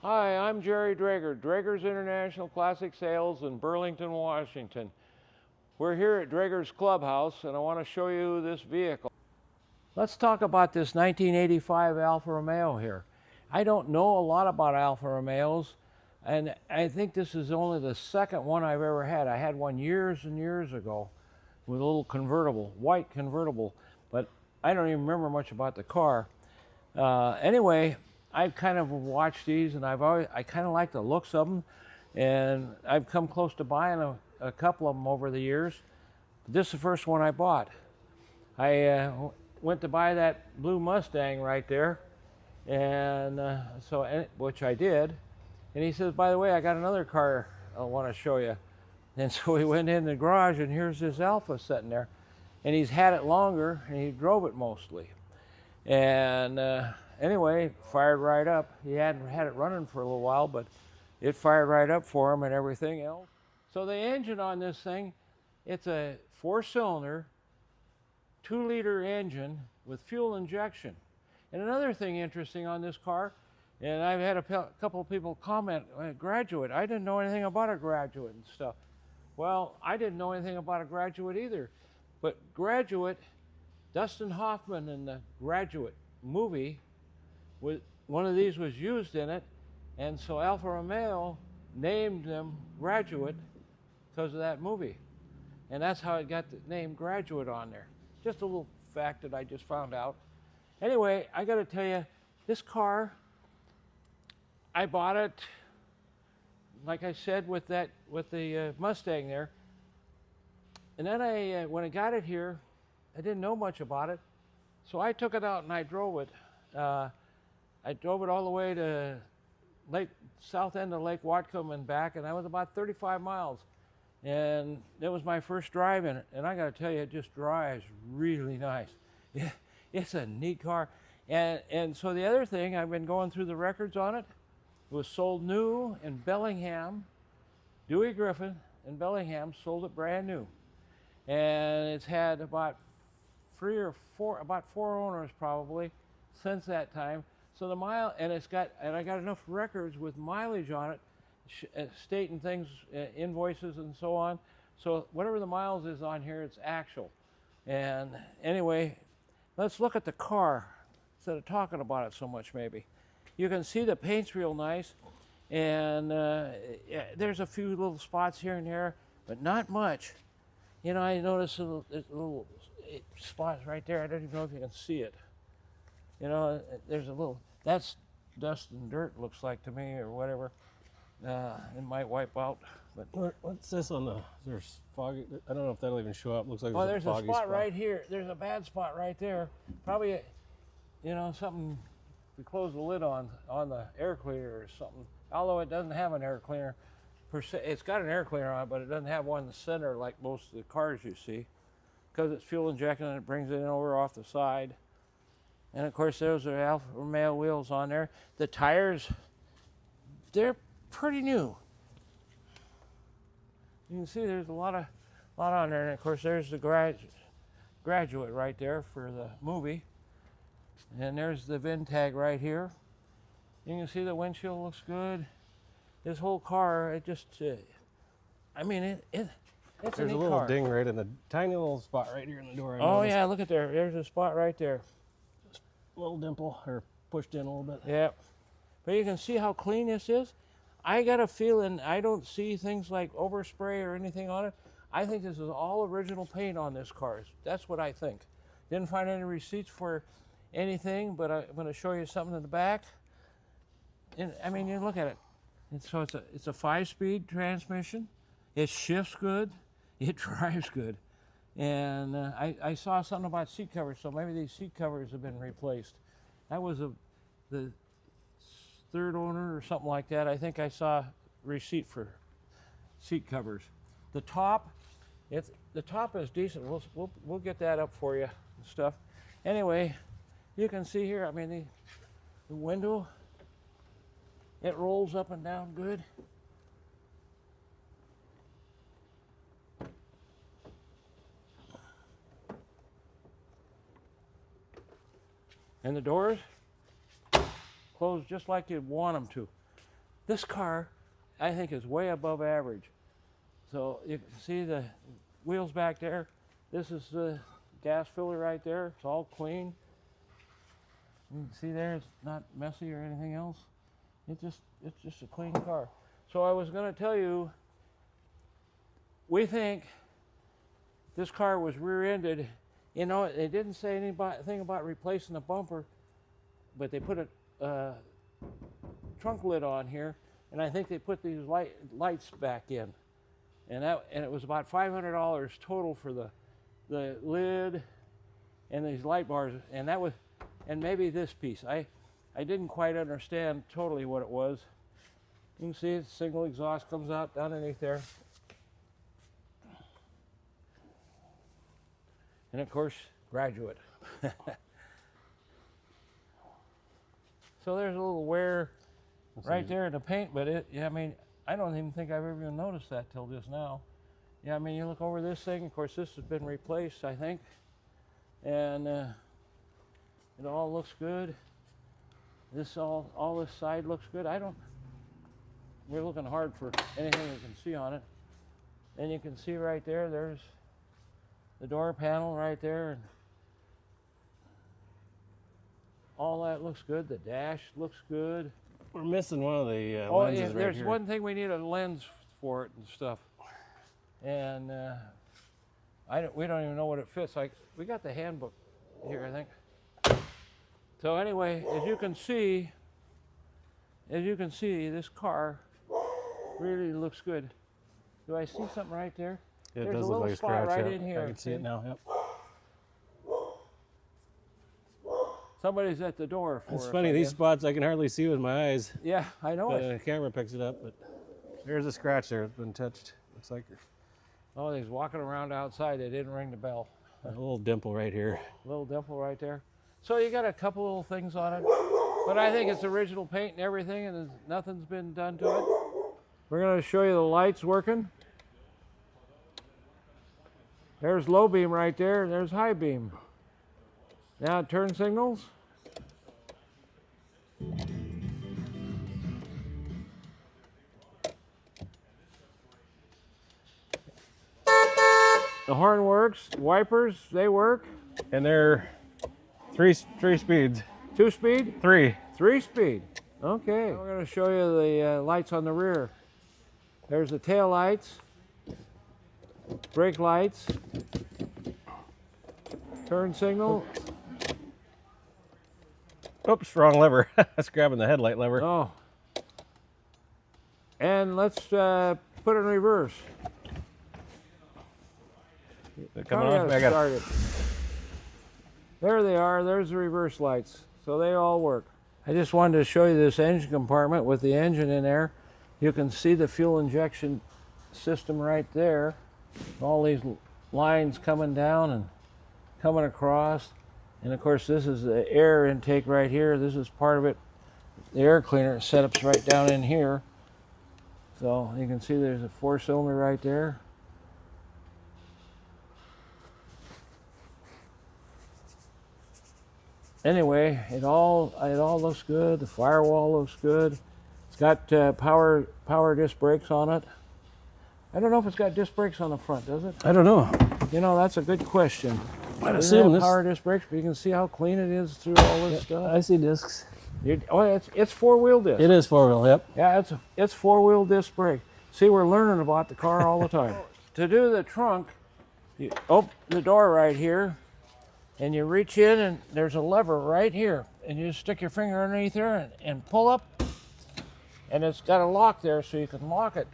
Hi, I'm Jerry Drager, Drager's International Classic Sales in Burlington, Washington. We're here at Drager's Clubhouse and I want to show you this vehicle. Let's talk about this 1985 Alfa Romeo here. I don't know a lot about Alfa Romeos, and I think this is only the second one I've ever had. I had one years and years ago with a little convertible, white convertible, but I don't even remember much about the car. Anyway, I've kind of watched these, and I kind of like the looks of them, and I've come close to buying a couple of them over the years. But this is the first one I bought. I went to buy that blue Mustang right there, and which I did. And he says, "By the way, I got another car I want to show you." And so we went in the garage, and here's this Alfa sitting there, and he's had it longer, and he drove it mostly. And anyway, fired right up. He hadn't had it running for a little while, but it fired right up for him and everything else. So the engine on this thing, it's a 4-cylinder, 2-liter engine with fuel injection. And another thing interesting on this car, and I've had a couple of people comment, Graduate, I didn't know anything about a Graduate and stuff. Well, I didn't know anything about a Graduate either, but Graduate, Dustin Hoffman in the Graduate movie, one of these was used in it, and so Alfa Romeo named them Graduate because of that movie. And that's how it got the name Graduate on there. Just a little fact that I just found out. Anyway, I got to tell you, this car, I bought it, like I said, with the Mustang there. And then when I got it here, I didn't know much about it, so I took it out and I drove it. I drove it all the way to south end of Lake Whatcom and back, and I was about 35 miles. And that was my first drive in it, and I got to tell you, it just drives really nice. Yeah, it's a neat car. And so the other thing, I've been going through the records on it. It was sold new in Bellingham. Dewey Griffin in Bellingham sold it brand new. And it's had about 4 owners probably since that time. So the mile, and I got enough records with mileage on it, stating things, invoices and so on. So whatever the miles is on here, it's actual. And anyway, let's look at the car instead of talking about it so much maybe. You can see the paint's real nice, and there's a few little spots here and there, but not much. You know, I noticed little spots right there. I don't even know if you can see it. You know, there's a little, that's dust and dirt, looks like to me, or whatever. It might wipe out. But what's this on the, there's foggy, I don't know if that'll even show up. Looks like there's a spot right here. There's a bad spot right there. Probably, you know, something to close the lid on the air cleaner or something. Although it doesn't have an air cleaner per se. It's got an air cleaner on it, but it doesn't have one in the center like most of the cars you see, because it's fuel injected and it brings it in over off the side. And of course, those are Alfa Romeo wheels on there. The tires, they're pretty new. You can see there's a lot on there. And of course, there's the Graduate right there for the movie. And there's the VIN tag right here. You can see the windshield looks good. This whole car, it just, I mean, it's a neat car. There's a little ding right in the tiny little spot right here in the door. Oh yeah, look at there. There's a spot right there. Just a little dimple, or pushed in a little bit. Yeah. But you can see how clean this is. I got a feeling I don't see things like overspray or anything on it. I think this is all original paint on this car. That's what I think. Didn't find any receipts for anything, but I'm going to show you something in the back. And, I mean, you look at it. So it's a 5-speed transmission. It shifts good. It drives good. And I saw something about seat covers, so maybe these seat covers have been replaced. That was the third owner or something like that. I think I saw receipt for seat covers. The top is decent. We'll get that up for you and stuff. Anyway, you can see here, I mean, the window, it rolls up and down good. And the doors close just like you'd want them to. This car, I think, is way above average. So you can see the wheels back there. This is the gas filler right there. It's all clean. You can see there, it's not messy or anything else. It's just a clean car. So I was going to tell you, we think this car was rear-ended. You know, they didn't say anything about replacing the bumper, but they put a trunk lid on here, and I think they put these lights back in, and it was about $500 total for the lid and these light bars, and maybe this piece. I didn't quite understand totally what it was. You can see it's single exhaust comes out underneath there. And of course, Graduate. So there's a little wear right there in the paint, but I mean, I don't even think I've ever even noticed that till just now. Yeah, I mean, you look over this thing, of course, this has been replaced, I think. And it all looks good. All this side looks good. We're looking hard for anything we can see on it. And you can see right there, there's the door panel right there. And all that looks good. The dash looks good. We're missing one of the Oh, lenses yeah, right there's here. one thing we need a lens for it and stuff. And we don't even know what it fits. Like, we got the handbook here, I think. So anyway, as you can see, this car really looks good. Do I see something right there? Yeah, it There's does a look little like a spot scratch. right Yep. in here. I can see it now. Yep. Somebody's at the door for It's us, funny, I these guess. spots I can hardly see with my eyes. Yeah, I know But it. the camera picks it up. But there's a scratch there. It's been touched. Looks like Oh, he's walking around outside. They didn't ring the bell. a little dimple right here. Little dimple right there. So you got a couple little things on it, but I think it's original paint and everything, and nothing's been done to it. We're going to show you the lights working. There's low beam right there, and there's high beam. Now turn signals. The horn works. Wipers, they work. And they're three speeds. 2-speed? Three. 3-speed. Okay. We're going to show you the lights on the rear. There's the tail lights, brake lights, turn signal. Oops, wrong lever. That's grabbing the headlight lever. Oh. And let's put it in reverse. Come Now we on. gotta start it. There they are. There's the reverse lights. So they all work. I just wanted to show you this engine compartment with the engine in there. You can see the fuel injection system right there. All these lines coming down and coming across. And of course, this is the air intake right here. This is part of it. The air cleaner setup's right down in here. So you can see there's a 4-cylinder right there. Anyway, it all looks good. The firewall looks good. It's got power disc brakes on it. I don't know if it's got disc brakes on the front, does it? I don't know. You know, that's a good question. I'd Does it assume have this. power disc brakes, but you can see how clean it is through all this stuff. I see discs. Oh, it's 4-wheel disc. It is 4-wheel. Yep. Yeah, it's 4-wheel disc brake. See, we're learning about the car all the time. To do the trunk, you open the door right here, and you reach in, and there's a lever right here, and you just stick your finger underneath there and pull up, and it's got a lock there so you can lock it.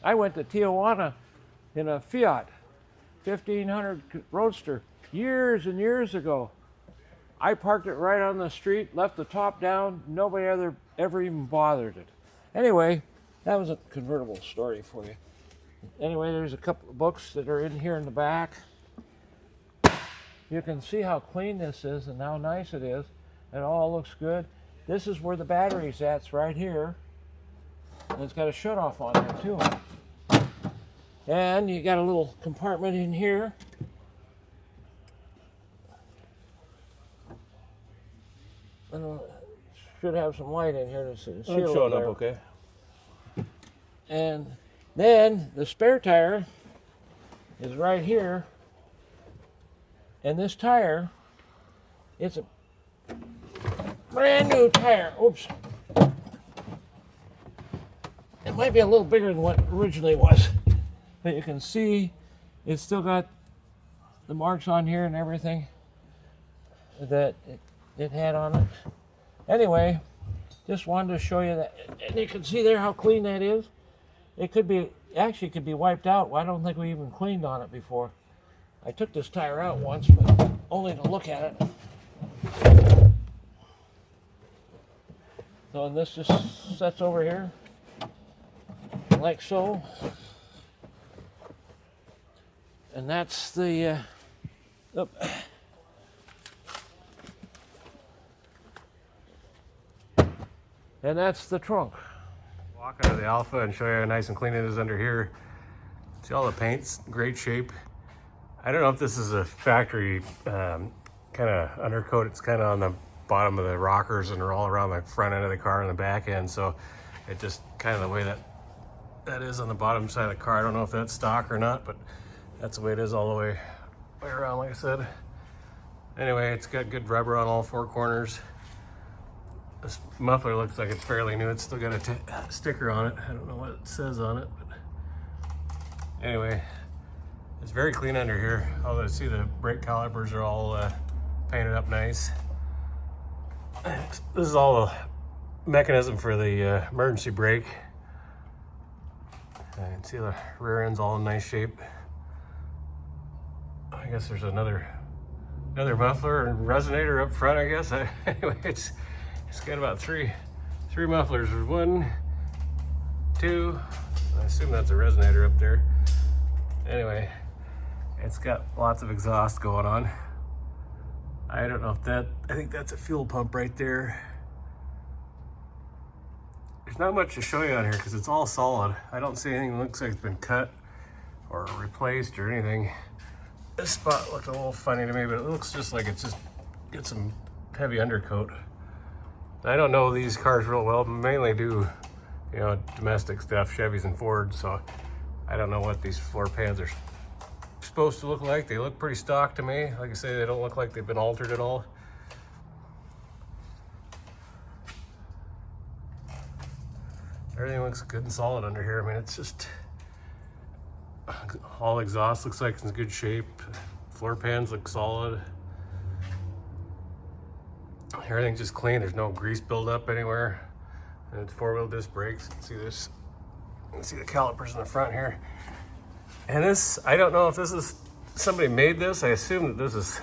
I went to Tijuana in a Fiat 1500 Roadster years and years ago. I parked it right on the street, left the top down, nobody ever even bothered it. Anyway, that was a convertible story for you. Anyway, there's a couple of books that are in here in the back. You can see how clean this is and how nice it is. It all looks good. This is where the battery's at, it's right here. And it's got a shut-off on there too. And you got a little compartment in here. should have some light in here to see. I'm showing up okay. And then the spare tire is right here. And this tire, it's a brand new tire. Oops. It might be a little bigger than what it originally was. But you can see it's still got the marks on here and everything that it had on it. Anyway, just wanted to show you that. And you can see there how clean that is. It could be, actually could be wiped out. I don't think we even cleaned on it before. I took this tire out once, but only to look at it. So and this just sets over here, like so. And that's the, and that's the trunk. Walk out of the Alfa and show you how nice and clean it is under here. See all the paint's in great shape. I don't know if this is a factory kind of undercoat. It's kind of on the bottom of the rockers and all around the front end of the car and the back end. So it just kind of the way that is on the bottom side of the car. I don't know if that's stock or not, but that's the way it is all the way around, like I said. Anyway, it's got good rubber on all four corners. This muffler looks like it's fairly new. It's still got a sticker on it. I don't know what it says on it, but anyway, it's very clean under here. Although I see the brake calipers are all painted up nice. This is all the mechanism for the emergency brake. You can see the rear end's all in nice shape. I guess there's another muffler and resonator up front, I guess. Anyway, it's got about three mufflers. There's 1, 2, I assume that's a resonator up there. Anyway, it's got lots of exhaust going on. I don't know if I think that's a fuel pump right there. There's not much to show you on here because it's all solid. I don't see anything that looks like it's been cut or replaced or anything. This spot looked a little funny to me, but it looks just like it's just got some heavy undercoat. I don't know these cars real well, mainly do, you know, domestic stuff, Chevys and Fords, so I don't know what these floor pans are supposed to look like. They look pretty stock to me. Like I say, they don't look like they've been altered at all. Everything looks good and solid under here. I mean, it's just all exhaust looks like it's in good shape. Floor pans look solid. Everything's just clean. There's no grease buildup anywhere. And it's four-wheel disc brakes. See this? You can see the calipers in the front here. And this, I don't know if this is somebody made this. I assume that this is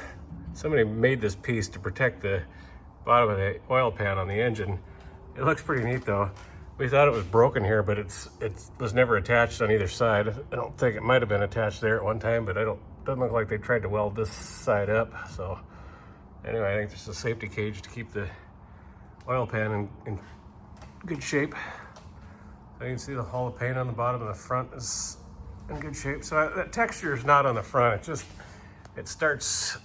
somebody made this piece to protect the bottom of the oil pan on the engine. It looks pretty neat though. We thought it was broken here, but it was never attached on either side. I don't think it might have been attached there at one time, but doesn't look like they tried to weld this side up. So anyway, I think there's a safety cage to keep the oil pan in good shape. So you can see all the paint on the bottom and the front is in good shape. So that texture is not on the front. It starts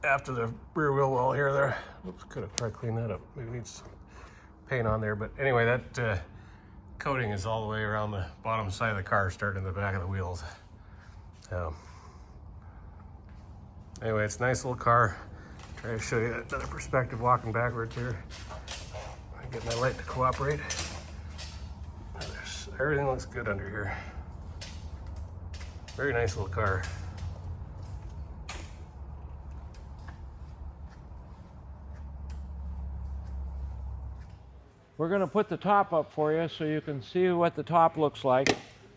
after the rear wheel well here. There. Oops, could have probably cleaned that up. Maybe needs some paint on there. But anyway, that coating is all the way around the bottom side of the car, starting in the back of the wheels. Anyway, it's a nice little car. Try to show you another perspective walking backwards here. I get my light to cooperate. Everything looks good under here. Very nice little car. We're going to put the top up for you so you can see what the top looks like.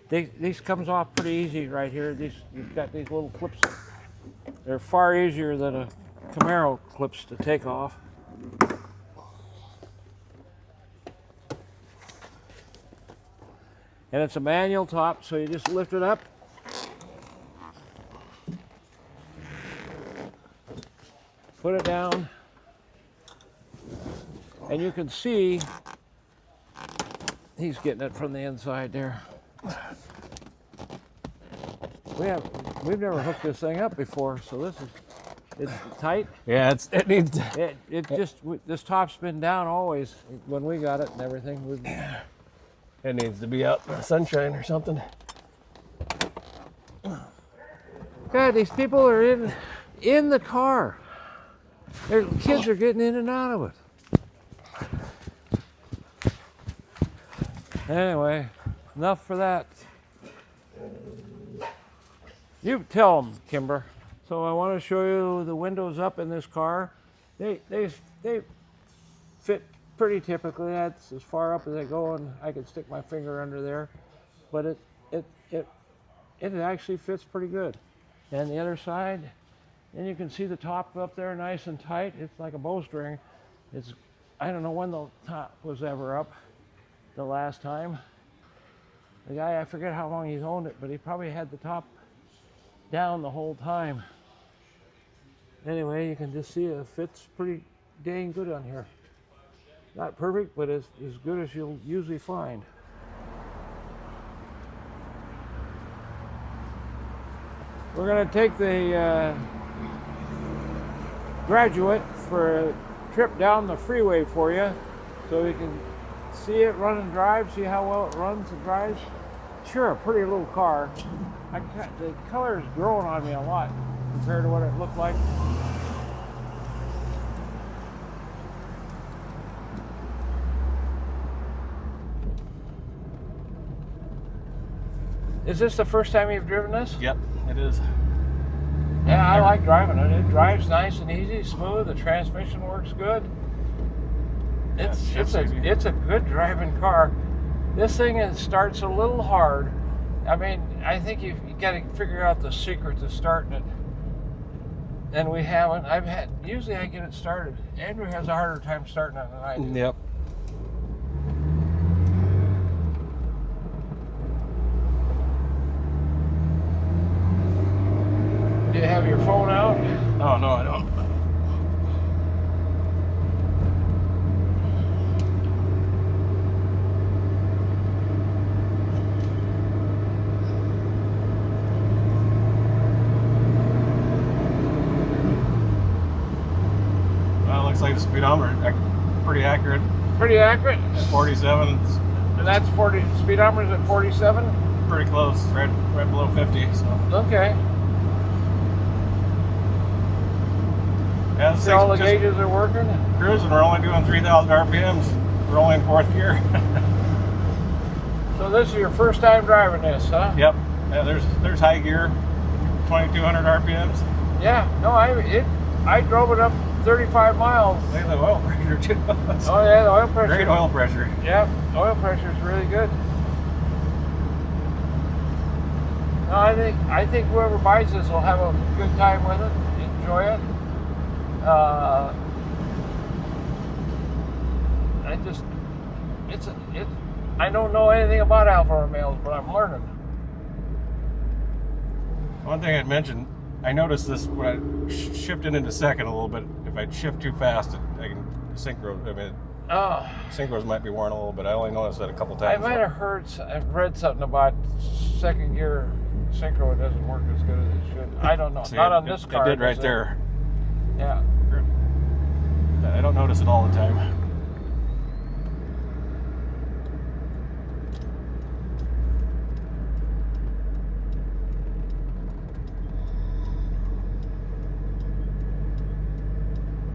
These comes off pretty easy right here. You've got these little clips. They're far easier than a Camaro clips to take off. And it's a manual top, so you just lift it up. Put it down. And you can see he's getting it from the inside there. We've never hooked this thing up before, so this is It's tight. Yeah, it needs. It just this top's been down always when we got it and everything. It needs to be out in the sunshine or something. God, these people are in the car. Their kids are getting in and out of it. Anyway, enough for that. You tell them, Kimber. So I want to show you the windows up in this car. They fit pretty typically. That's as far up as they go, and I could stick my finger under there. But it actually fits pretty good. And the other side, and you can see the top up there nice and tight. It's like a bowstring. I don't know when the top was ever up the last time. The guy, I forget how long he's owned it, but he probably had the top down the whole time. Anyway, you can just see it fits pretty dang good on here. Not perfect, but as good as you'll usually find. We're going to take the Graduate for a trip down the freeway for you, so you can see it run and drive, see how well it runs and drives. Sure, a pretty little car. The color is growing on me a lot compared to what it looked like. Is this the first time you've driven this? Yep, it is. Yeah, I like driving it. It drives nice and easy, smooth. The transmission works good. It's a good driving car. This thing starts a little hard. I mean, I think you got to figure out the secret to starting it. And we haven't. Usually I get it started. Andrew has a harder time starting it than I do. Yep. Do you have your phone out? Oh, no, I don't. Well, it looks like the speedometer pretty accurate. Pretty accurate. At 47. And that's 40. Speedometer's at 47. Pretty close, right below 50. So. Okay. Yeah, So all the gauges are working? Cruising, we're only doing 3,000 RPMs. We're only in fourth gear. So this is your first time driving this, huh? Yep. Yeah, there's high gear, 2,200 RPMs. Yeah. No, I drove it up 35 miles. Look at the oil pressure too. Oh yeah, the oil pressure. Great oil pressure. Yeah, the oil pressure is really good. No, I think whoever buys this will have a good time with it, enjoy it. I don't know anything about Alfa Romeos, but I'm learning. One thing I'd mention, I noticed this when I shifted into second a little bit. If I shift too fast, I can synchros might be worn a little bit. I only noticed that a couple times. I might have I've read something about second gear synchro. It doesn't work as good as it should. I don't know. See, Not on this car. It did right there. Yeah. I don't notice it all the time.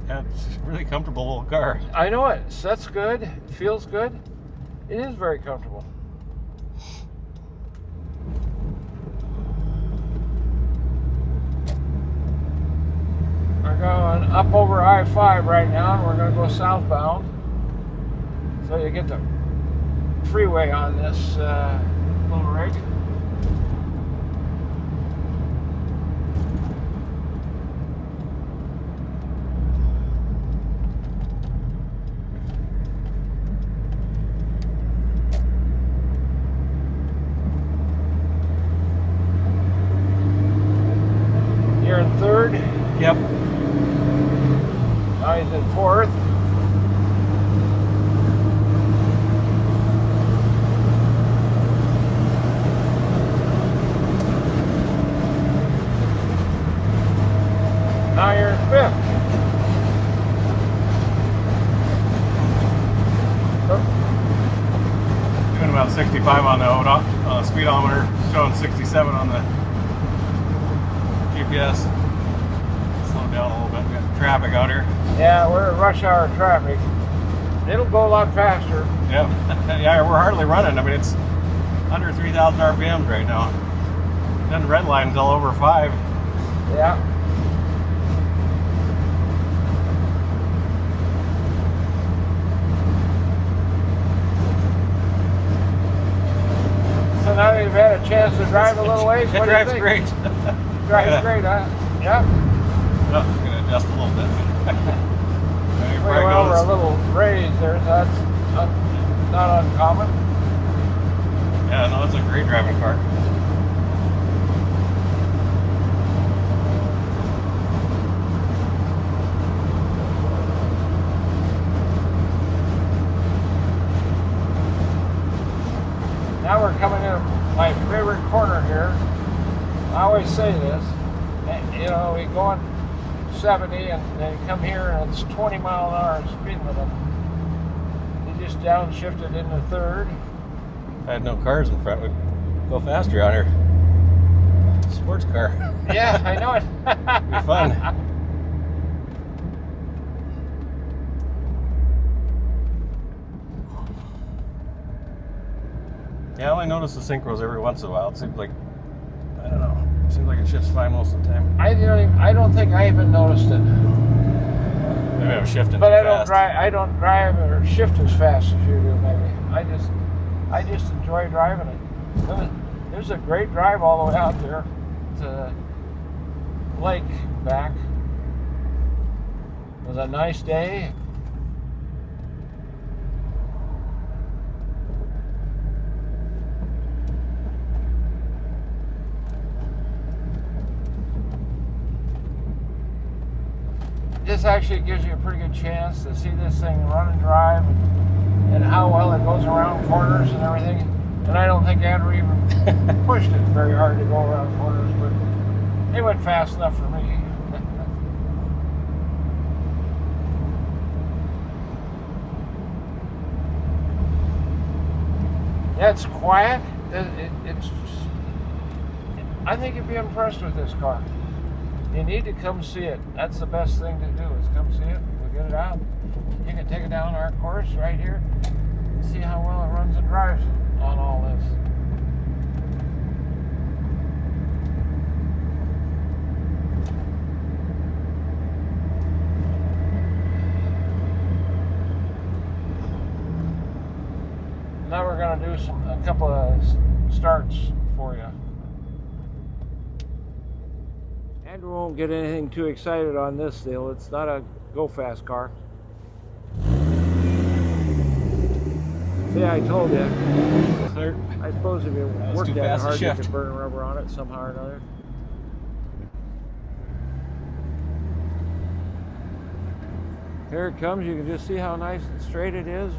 Yeah, it's a really comfortable little car. I know it. That's good. It feels good. It is very comfortable. We're going up over I-5 right now, and we're going to go southbound. So you get the freeway on this little rig. You're in third? Yep. Now he's in fourth. about 65 on the speedometer, showing 67 on the GPS. Slow down a little bit. We got traffic out here. Yeah, we're in rush hour traffic. It'll go a lot faster. Yep. Yeah, we're hardly running. I mean, it's under 3,000 RPMs right now. Then the red line's all over 5. Yeah. So now that you've had a chance to drive a little ways, it what drives do you great. think? Drives great, huh? Yeah. Oh, I'm going to adjust a little bit. We went over a little raise there, so that's not uncommon. Yeah, no, it's a great driving car. Now we're coming in my favorite corner here. I always say this, you know, we go on 70 and then come here and it's 20 mile an hour speed limit. You just downshifted into third. If I had no cars in front, we'd go faster out here. Sports car. Yeah, I know it. It'd be fun. Yeah, I only notice the synchros every once in a while. It seems like, I don't know, it seems like it shifts fine most of the time. I don't think I even noticed it. Maybe I'm shifting But too I don't drive or shift as fast as you do, maybe. I just enjoy driving it. There's a great drive all the way out there to Lake back. It was a nice day. This actually gives you a pretty good chance to see this thing run and drive and how well it goes around corners and everything. And I don't think Andrew even pushed it very hard to go around corners, but it went fast enough for me. Yeah, it's quiet. I think you'd be impressed with this car. You need to come see it. That's the best thing to do, is come see it. We'll get it out. You can take it down our course right here and see how well it runs and drives on all this. Now we're going to do a couple of starts for you. Andrew won't get anything too excited on this deal. It's not a go-fast car. See, I told you. I suppose if you worked that hard, you could burn rubber on it somehow or another. Here it comes. You can just see how nice and straight it is.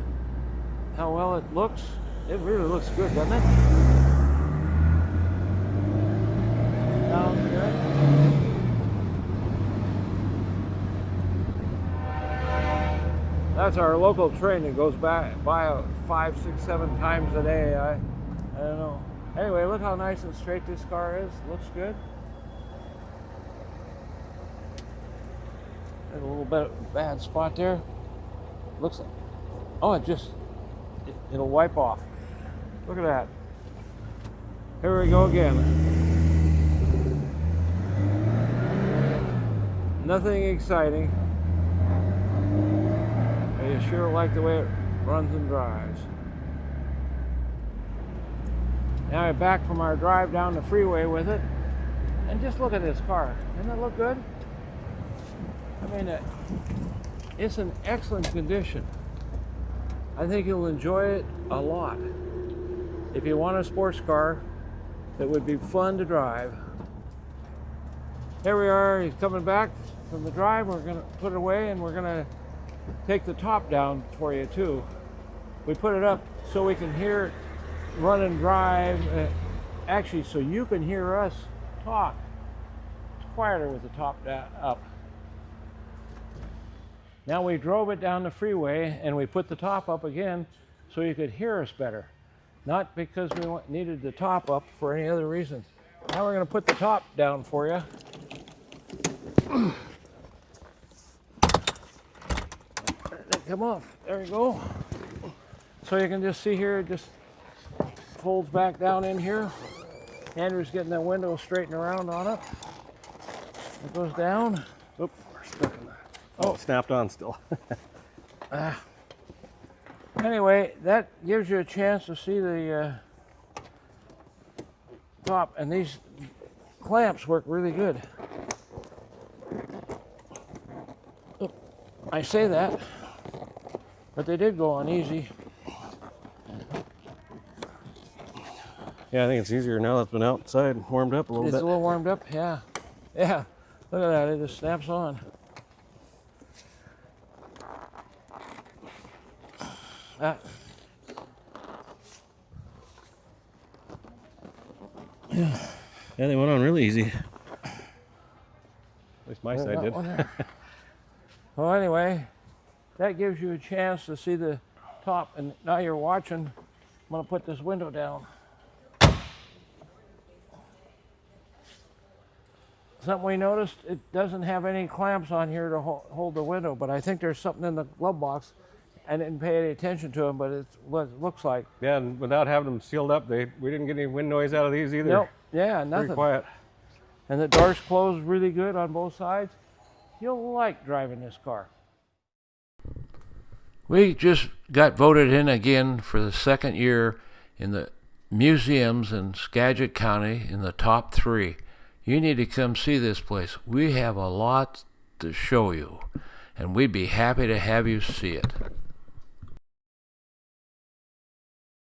How well it looks. It really looks good, doesn't it? Sounds good. That's our local train that goes by 5, 6, 7 times a day. I don't know. Anyway, look how nice and straight this car is. Looks good. There's a little bit of bad spot there. Looks like, oh, it'll wipe off. Look at that. Here we go again. Nothing exciting. I sure like the way it runs and drives. Now we're back from our drive down the freeway with it. And just look at this car. Doesn't it look good? I mean, it's in excellent condition. I think you'll enjoy it a lot. If you want a sports car that would be fun to drive. Here we are, he's coming back from the drive. We're gonna put it away and we're gonna take the top down for you too. We put it up so we can hear it run and drive, actually so you can hear us talk. It's quieter with the top up. Now we drove it down the freeway and we put the top up again so you could hear us better. not because we needed the top up for any other reason. Now we're going to put the top down for you. Come off. There you go. So you can just see here, it just folds back down in here. Andrew's getting that window straightened around on it. It goes down. Oop, we're stuck in that. Oh, it snapped on still. Anyway, that gives you a chance to see the top, and these clamps work really good. Oop, I say that, but they did go on easy. Yeah, I think it's easier now that's been outside and warmed up a little bit. It's a little warmed up, yeah. Yeah, look at that, it just snaps on. Yeah, they went on really easy. At least my side did. Well, anyway, that gives you a chance to see the top, and now you're watching. I'm going to put this window down. Something we noticed, it doesn't have any clamps on here to hold the window, but I think there's something in the glove box. I didn't pay any attention to them, but it's what it looks like. Yeah, and without having them sealed up, we didn't get any wind noise out of these either. Nope. Yeah, nothing. Pretty quiet. And the doors closed really good on both sides. You'll like driving this car. We just got voted in again for the second year in the museums in Skagit County in the top 3. You need to come see this place. We have a lot to show you, and we'd be happy to have you see it.